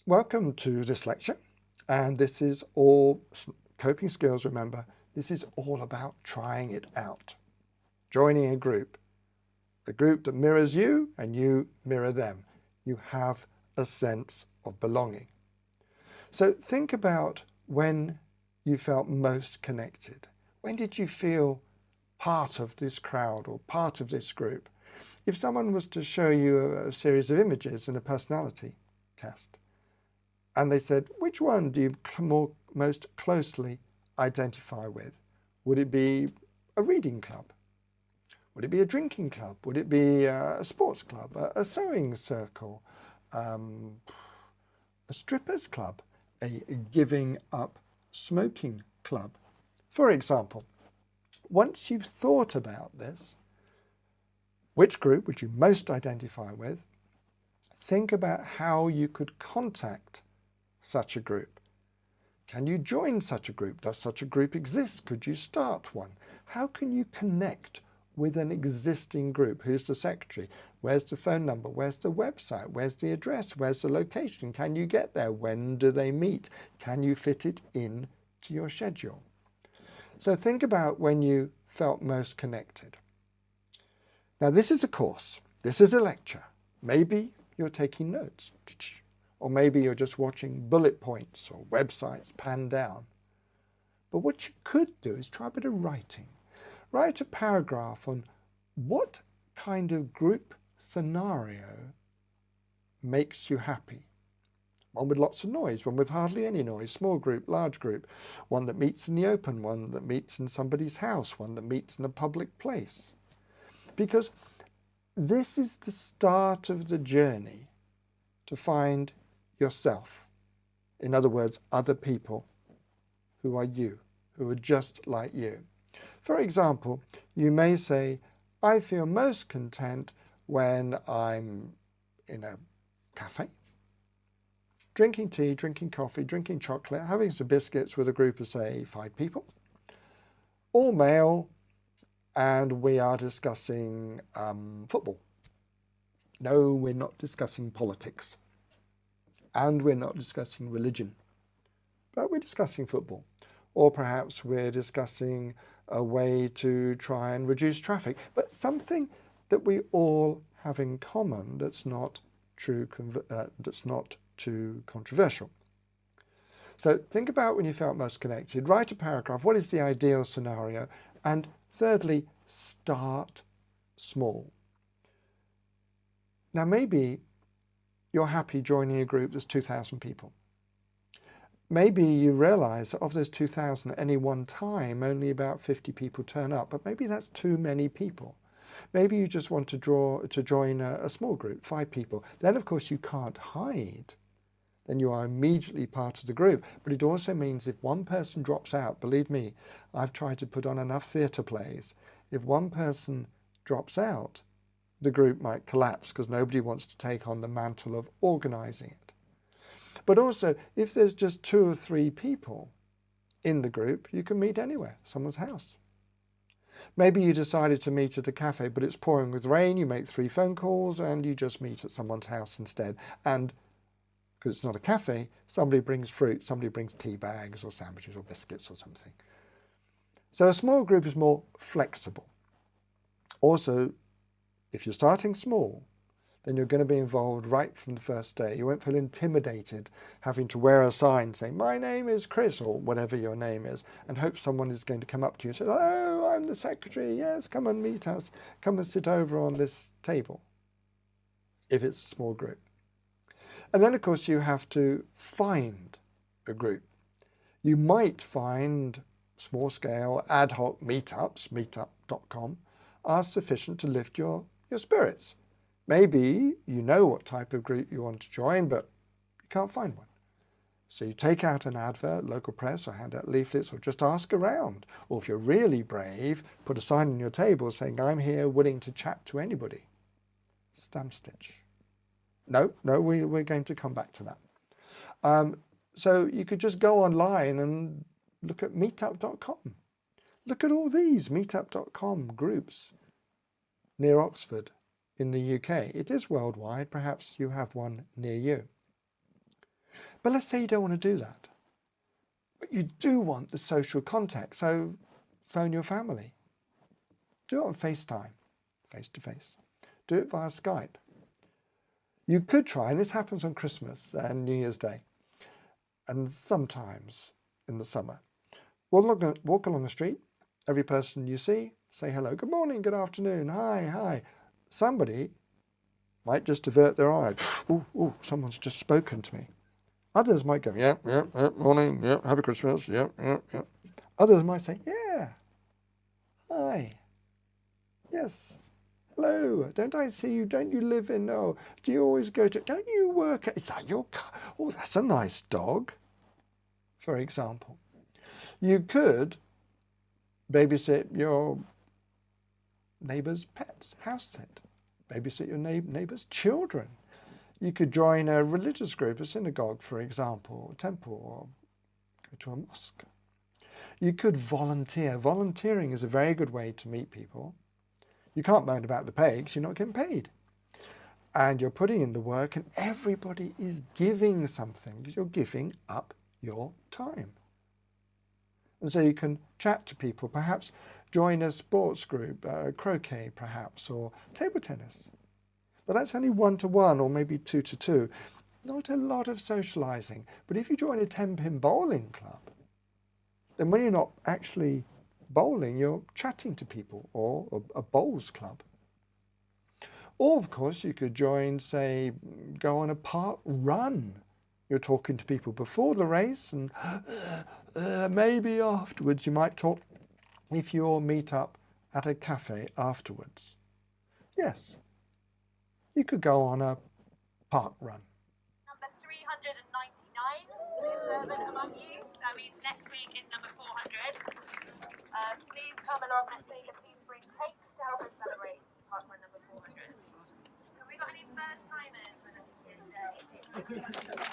Welcome to this lecture, and this is all coping skills. Remember, this is all about trying it out, joining a group that mirrors you and you mirror them. You have a sense of belonging. So think about when you felt most connected. When did you feel part of this crowd or part of this group? If someone was to show you a series of images in a personality test, and they said, which one do you most closely identify with? Would it be a reading club? Would it be a drinking club? Would it be a sports club, a sewing circle, a strippers club, a giving up smoking club? For example, once you've thought about this, which group would you most identify with? Think about how you could contact such a group. Can you join such a group? Does such a group exist? Could you start one? How can you connect with an existing group? Who's the secretary? Where's the phone number? Where's the website? Where's the address? Where's the location? Can you get there? When do they meet? Can you fit it in to your schedule? So think about when you felt most connected. Now, this is a course. This is a lecture. Maybe you're taking notes. Or maybe you're just watching bullet points or websites panned down. But what you could do is try a bit of writing. Write a paragraph on what kind of group scenario makes you happy. One with lots of noise, one with hardly any noise, small group, large group, one that meets in the open, one that meets in somebody's house, one that meets in a public place. Because this is the start of the journey to find yourself. In other words, other people who are you, who are just like you. For example, you may say, I feel most content when I'm in a cafe, drinking tea, drinking coffee, drinking chocolate, having some biscuits with a group of, say, 5 people, all male, and we are discussing football. No, we're not discussing politics. And we're not discussing religion, but we're discussing football. Or perhaps we're discussing a way to try and reduce traffic, but something that we all have in common that's not too controversial. So think about when you felt most connected. Write a paragraph. What is the ideal scenario? And thirdly, start small. Now, maybe you're happy joining a group that's 2,000 people. Maybe you realize that of those 2,000 at any one time, only about 50 people turn up, but maybe that's too many people. Maybe you just want to join a small group, 5 people. Then, of course, you can't hide. Then you are immediately part of the group. But it also means if one person drops out, believe me, I've tried to put on enough theatre plays. If one person drops out, the group might collapse because nobody wants to take on the mantle of organizing it. But also, if there's just 2 or 3 people in the group, you can meet anywhere, someone's house. Maybe you decided to meet at a cafe, but it's pouring with rain, you make 3 phone calls and you just meet at someone's house instead. And because it's not a cafe, somebody brings fruit, somebody brings tea bags or sandwiches or biscuits or something. So a small group is more flexible. Also, if you're starting small, then you're going to be involved right from the first day. You won't feel intimidated having to wear a sign saying, my name is Chris, or whatever your name is, and hope someone is going to come up to you and say, oh, I'm the secretary. Yes, come and meet us. Come and sit over on this table, if it's a small group. And then, of course, you have to find a group. You might find small-scale ad hoc meetups, meetup.com, are sufficient to lift your spirits. Maybe you know what type of group you want to join, but you can't find one. So you take out an advert, local press, or hand out leaflets, or just ask around. Or if you're really brave, put a sign on your table saying, I'm here willing to chat to anybody. Stamp stitch. No, we're going to come back to that. So you could just go online and look at meetup.com. Look at all these meetup.com groups near Oxford in the UK. It is worldwide. Perhaps you have one near you. But let's say you don't want to do that. But you do want the social contact, so phone your family. Do it on FaceTime, face to face. Do it via Skype. You could try, and this happens on Christmas and New Year's Day, and sometimes in the summer. Walk along the street, every person you see, say hello, good morning, good afternoon, hi, hi. Somebody might just avert their eyes. Oh, someone's just spoken to me. Others might go, yeah, morning, yeah, happy Christmas, yeah. Others might say, yeah, hi, yes, hello, don't I see you? Don't you live in, do you always go to, don't you work at, is that your car? Oh, that's a nice dog, for example. You could babysit your neighbour's pets, house sit, babysit your neighbour's children. You could join a religious group, a synagogue, for example, or a temple, or go to a mosque. You could volunteer. Volunteering is a very good way to meet people. You can't moan about the pay because you're not getting paid. And you're putting in the work, and everybody is giving something because you're giving up your time. And so you can chat to people, perhaps join a sports group, croquet perhaps, or table tennis. But that's only 1-to-1 or maybe 2-to-2. Not a lot of socialising. But if you join a 10-pin bowling club, then when you're not actually bowling, you're chatting to people, or a bowls club. Or, of course, you could join, say, go on a park run. You're talking to people before the race, and maybe afterwards you might talk if you all meet up at a cafe afterwards. Yes, you could go on a park run. Number 399 is urban among you. That means next week is number 400. Please come along next week and please bring cakes to help us celebrate park run number 400. Have we got any first timers with us today?